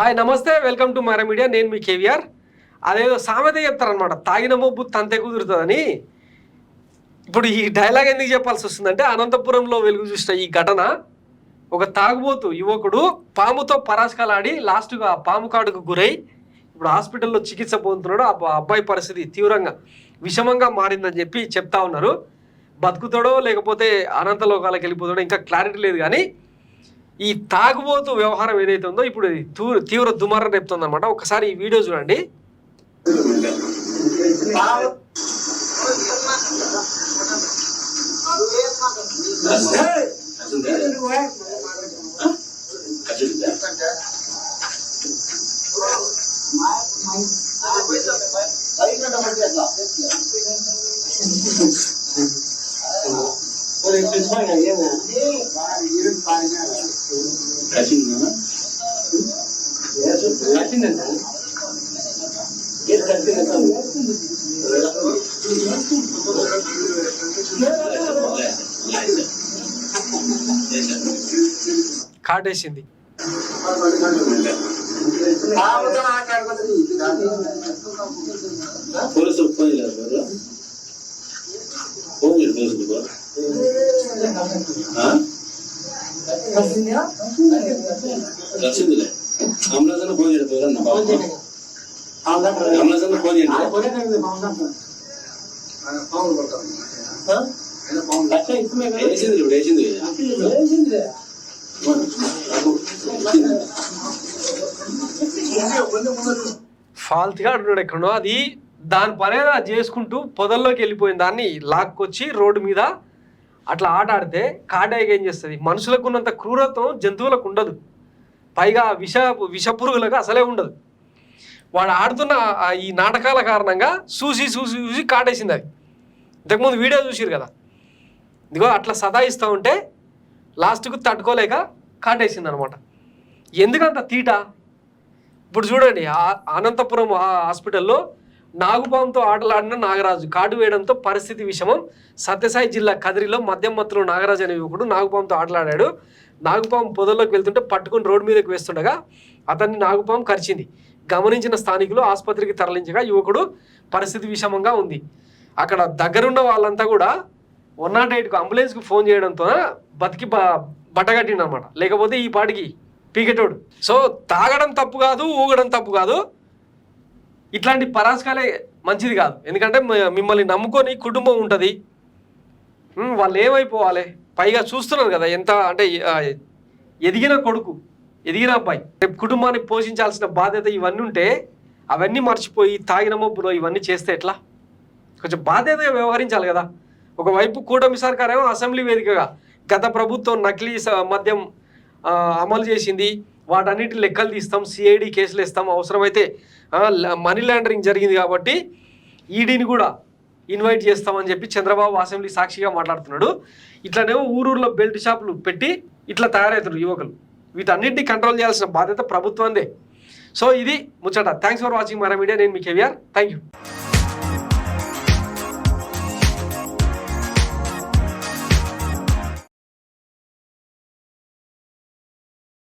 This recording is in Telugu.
హాయ్ నమస్తే, వెల్కమ్ టు మరా మీడియా. నేను మీ కేవీఆర్. అదేదో సామెత చెప్తారనమాట, తాగిన మొబ్బు తంతే కుదురుతుందని. ఇప్పుడు ఈ డైలాగ్ ఎందుకు చెప్పాల్సి వస్తుందంటే, అనంతపురంలో వెలుగు చూసిన ఈ ఘటన, ఒక తాగుబోతు యువకుడు పాముతో పరాస్కలాడి లాస్ట్గా పాము కాడుకు గురై ఇప్పుడు హాస్పిటల్లో చికిత్స పొందుతున్నాడు. ఆ అబ్బాయి పరిస్థితి తీవ్రంగా విషమంగా మారిందని చెప్పి చెప్తా ఉన్నారు. బతుకుతాడో లేకపోతే అనంతలోకాలకు వెళ్ళిపోతాడో ఇంకా క్లారిటీ లేదు. కానీ ఈ తాగుబోతు వ్యవహారం ఏదైతే ఉందో ఇప్పుడు తీవ్ర దుమారం రేపుతుంది అనమాట. ఒకసారి ఈ వీడియో చూడండి. కాటేసింది. ఫోన్ ఫాల్తుగా అంటున్నాడు ఎక్కడో. అది దాని పనేదా చేసుకుంటూ పొదల్లోకి వెళ్ళిపోయింది. దాన్ని లాక్కొచ్చి రోడ్డు మీద అట్లా ఆట ఆడితే కాటాయిగా ఏం చేస్తుంది? మనుషులకు ఉన్నంత క్రూరత్వం జంతువులకు ఉండదు, పైగా విషపురుగులకు అసలే ఉండదు. వాడు ఆడుతున్న ఈ నాటకాల కారణంగా చూసి కాటేసింది. అది ఇంతకుముందు వీడియో చూసిరు కదా, ఇదిగో అట్లా సతాయిస్తూ ఉంటే లాస్ట్కు తట్టుకోలేక కాటేసింది అనమాట. ఎందుకంత తీట? ఇప్పుడు చూడండి, అనంతపురం హాస్పిటల్లో నాగుపాముతో ఆటలాడిన నాగరాజు కాటు వేయడంతో పరిస్థితి విషమం. సత్యసాయి జిల్లా కదిరిలో మద్యం మత్తులో నాగరాజు అనే యువకుడు నాగుపాముతో ఆటలాడాడు. నాగుపాము పొదల్లోకి వెళ్తుంటే పట్టుకుని రోడ్డు మీదకి వేస్తుండగా అతన్ని నాగుపాము కరిచింది. గమనించిన స్థానికులు ఆసుపత్రికి తరలించగా యువకుడు పరిస్థితి విషమంగా ఉంది. అక్కడ దగ్గరున్న వాళ్ళంతా కూడా 108కు అంబులెన్స్కి ఫోన్ చేయడంతో బతికి బట్టగట్టిండు అనమాట. లేకపోతే ఈ పాటికి పీకెటోడు. సో తాగడం తప్పు కాదు, ఊగడం తప్పు కాదు, ఇట్లాంటి పరాస్కాలే మంచిది కాదు. ఎందుకంటే మిమ్మల్ని నమ్ముకొని కుటుంబం ఉంటుంది, వాళ్ళు ఏమైపోవాలి. పైగా చూస్తున్నారు కదా ఎంత అంటే ఎదిగిన కొడుకు, ఎదిగిన అబ్బాయి, రేపు కుటుంబాన్ని పోషించాల్సిన బాధ్యత ఇవన్నీ ఉంటే అవన్నీ మర్చిపోయి తాగిన మబ్బులో ఇవన్నీ చేస్తే ఎట్లా? కొంచెం బాధ్యతగా వ్యవహరించాలి కదా. ఒకవైపు కూటమి సర్కారేమో అసెంబ్లీ వేదికగా గత ప్రభుత్వం నకిలీ మద్యం అమలు చేసింది, వాటన్నిటి లెక్కలు తీస్తాం, సిఐడి కేసులు ఇస్తాం, అవసరమైతే మనీ లాండరింగ్ జరిగింది కాబట్టి ఈడీని కూడా ఇన్వైట్ చేస్తామని చెప్పి చంద్రబాబు అసెంబ్లీ సాక్షిగా మాట్లాడుతున్నాడు. ఇట్లానేమో ఊరూరులో బెల్ట్ షాపులు పెట్టి ఇట్లా తయారవుతారు యువకులు. వీటన్నింటినీ కంట్రోల్ చేయాల్సిన బాధ్యత ప్రభుత్వందే. సో ఇది ముచ్చట. Thanks for watching Mara media. నేను మీ కేవీఆర్. Thank you.